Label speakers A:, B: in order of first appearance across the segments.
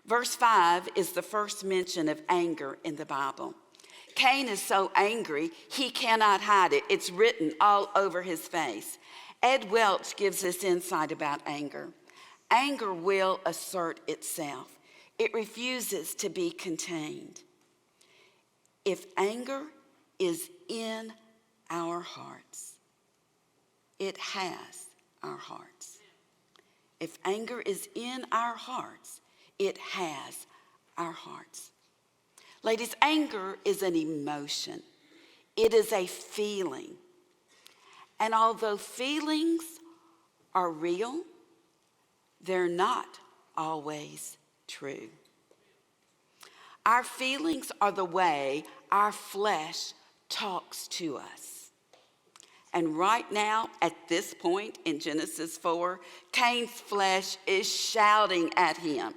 A: Verse 5 is the first mention of anger in the Bible. Cain is so angry, he cannot hide it. It's written all over his face. Ed Welch gives us insight about anger. Anger will assert itself. It refuses to be contained. If anger is in our hearts, it has our hearts. If anger is in our hearts, it has our hearts. Ladies, anger is an emotion. It is a feeling. And although feelings are real, they're not always true. Our feelings are the way our flesh talks to us. And right now, at this point in Genesis 4, Cain's flesh is shouting at him.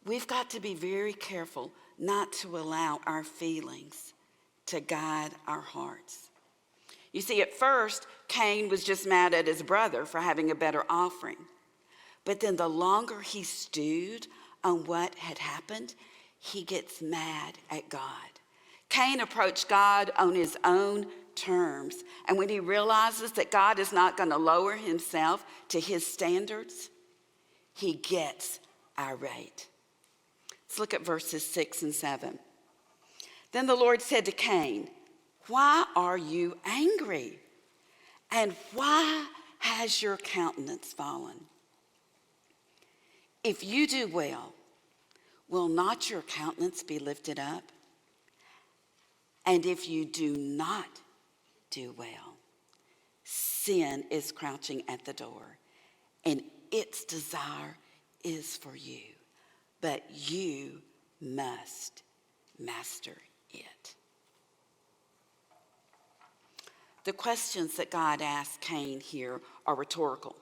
A: We've got to be very careful not to allow our feelings to guide our hearts. You see, at first, Cain was just mad at his brother for having a better offering. But then the longer he stewed on what had happened, he gets mad at God. Cain approached God on his own terms. And when he realizes that God is not going to lower himself to his standards, he gets irate. Let's look at verses 6 and 7. Then the Lord said to Cain, "Why are you angry? And why has your countenance fallen? If you do well, will not your countenance be lifted up? And if you do not do well, sin is crouching at the door, and its desire is for you, but you must master it." The questions that God asked Cain here are rhetorical.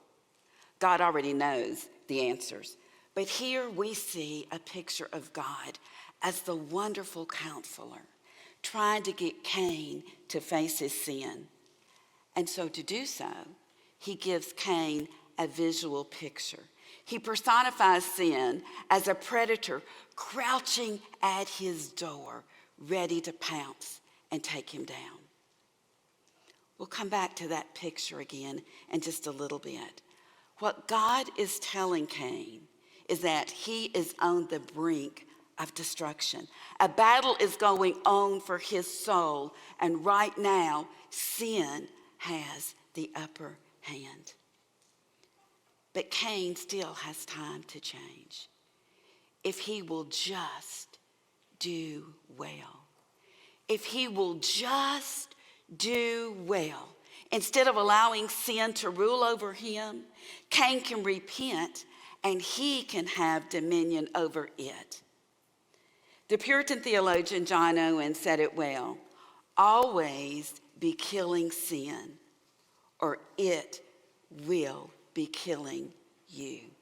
A: God already knows the answers. But here we see a picture of God as the wonderful counselor, trying to get Cain to face his sin. And so to do so, he gives Cain a visual picture. He personifies sin as a predator crouching at his door, ready to pounce and take him down. We'll come back to that picture again in just a little bit. What God is telling Cain is that he is on the brink of destruction. A battle is going on for his soul, and right now, sin has the upper hand. But Cain still has time to change. If he will just do well. If he will just do well. Instead of allowing sin to rule over him, Cain can repent and he can have dominion over it. The Puritan theologian John Owen said it well: always be killing sin, or it will be killing you.